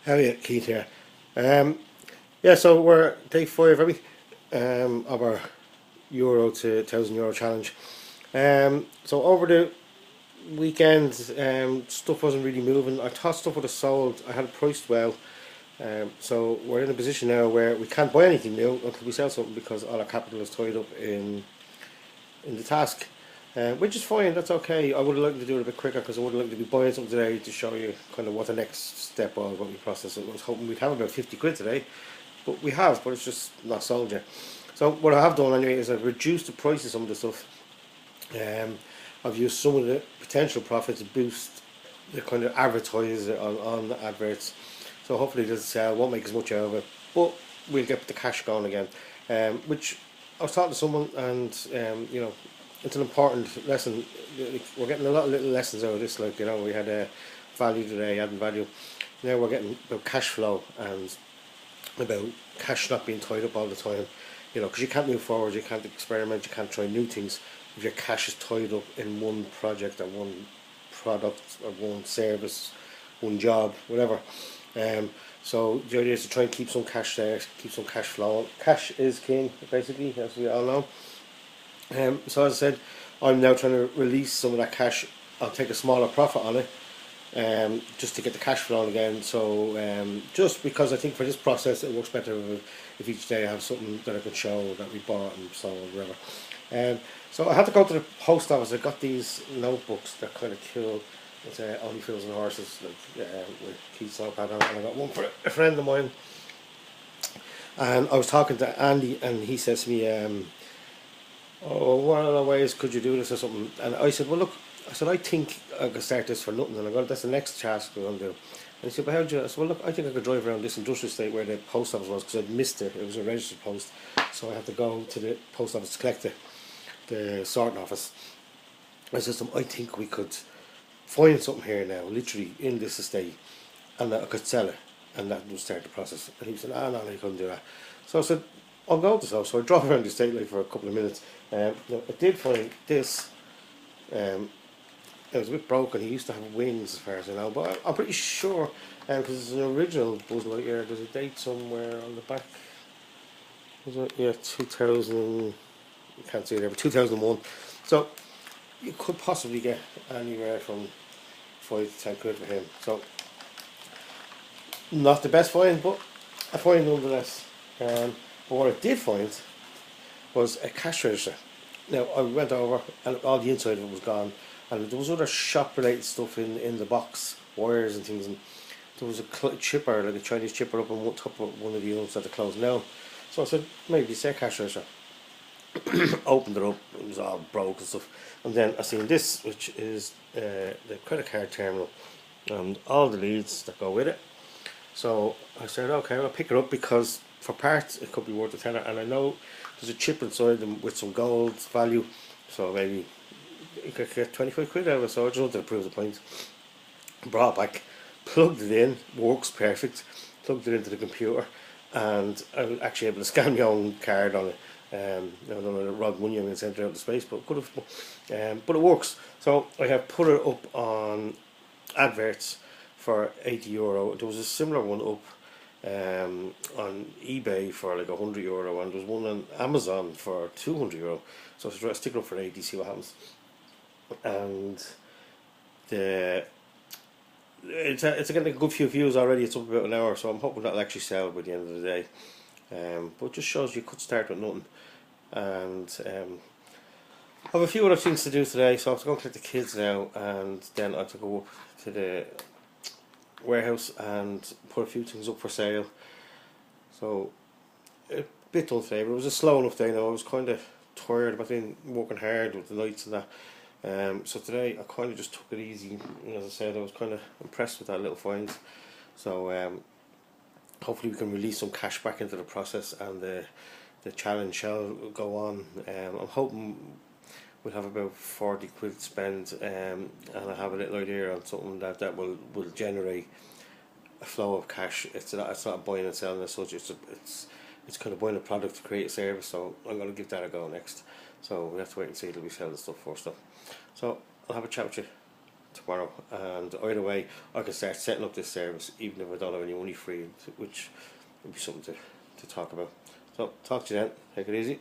How are you, Keith here? Um, yeah, so we're day five, are we? Of our Euro to €1,000 challenge. So over the weekend, stuff wasn't really moving. I thought stuff would have sold. I had it priced well. So we're in a position now where we can't buy anything new until we sell something because all our capital is tied up in the task. Which is fine, that's okay. I would have liked to do it a bit quicker because I would have liked to be buying something today to show you kind of what the next step was, what we process. I was hoping we'd have about 50 quid today, but we have, but it's just not sold yet. So what I have done anyway is I've reduced the price of some of the stuff. Um, I've used some of the potential profit to boost the kind of advertise it on the adverts. So hopefully this sell won't make as much out of it, but we'll get the cash going again. Which I was talking to someone, and it's an important lesson. We're getting a lot of little lessons out of this. Like we had a value today, adding value. Now we're getting about cash flow and about cash not being tied up all the time. Because you can't move forward, you can't experiment, you can't try new things if your cash is tied up in one project or one product or one service, one job, whatever. Um, so the idea is to try and keep some cash there, keep some cash flow. Cash is king, basically, as we all know. So as I said, I'm now trying to release some of that cash. I'll take a smaller profit on it, just to get the cash flowing again. So just because I think for this process it works better if each day I have something that I can show that we bought and so on, whatever. So I had to go to the post office. I got these notebooks. They're kind of cool. It's Only Fools and Horses, like with Keith's notepad on, and I got one for a friend of mine. And I was talking to Andy, and he says to me, "Oh, what other ways could you do this or something?" And I said, "Well, look," I said, "I think I could start this for nothing, and that's the next task we're going to do." And he said, "But how do you?" I said, "Well, look, I think I could drive around this industrial estate where the post office was because I'd missed it. It was a registered post, so I had to go to the post office to collect the sorting office." I said to him, "I think we could find something here now, literally in this estate, and that I could sell it, and that would start the process." And he said, "Ah, no, you couldn't do that." So I said, "I'll go to so." So I drove around the estate like for a couple of minutes. I did find this. Um, it was a bit broken. He used to have wings, as far as I know, but I'm pretty sure because it's an original Buzz Lightyear. There's a date somewhere on the back. Was it? Yeah, 2000. You can't see it there, but 2001. So you could possibly get anywhere from 5 to 10 quid for him. So not the best find, but a find nonetheless. But what I did find was a cash register. Now I went over and all the inside of it was gone, and there was other shop related stuff in the box, wires and things, and there was a chipper, like a Chinese chipper, up on top of one of the units that are closed now. So I said, maybe it's a cash register. Opened it up, it was all broke and stuff. And then I seen this, which is the credit card terminal and all the leads that go with it. So I said, okay, I'll pick it up because for parts it could be worth a tenner, and I know there's a chip inside them with some gold value, so maybe you could get 25 quid out of it. So I just wanted to prove the point. Brought it back, plugged it in, works perfect, plugged it into the computer, and I was actually able to scan my own card on it. I don't know the wrong money I'm going to send out of space, but could have, but it works. So I have put it up on adverts for €80. There was a similar one up on eBay for like €100, and there was one on Amazon for €200. So I stick it up for 80, see what happens. And the it's getting a good few views already. It's up about an hour, so I'm hoping that'll actually sell by the end of the day. But it just shows you could start with nothing. And I have a few other things to do today, so I have to go and collect the kids now, and then I have to go up to the warehouse and put a few things up for sale. So a bit unfair. It was a slow enough day now. I was kind of tired. I've been working hard with the nights and that. So today I kind of just took it easy. And as I said, I was kind of impressed with that little find. So hopefully we can release some cash back into the process, and the challenge shall go on. I'm hoping we'll have about 40 quid spent, and I have a little idea on something that will generate a flow of cash. It's not buying and selling as such. It's kind of buying a product to create a service. So I'm going to give that a go next. So we have to wait and see till we sell the stuff first. So I'll have a chat with you. tomorrow, and either way I can start setting up this service even if I don't have any money free, which would be something to talk about. So talk to you then, take it easy.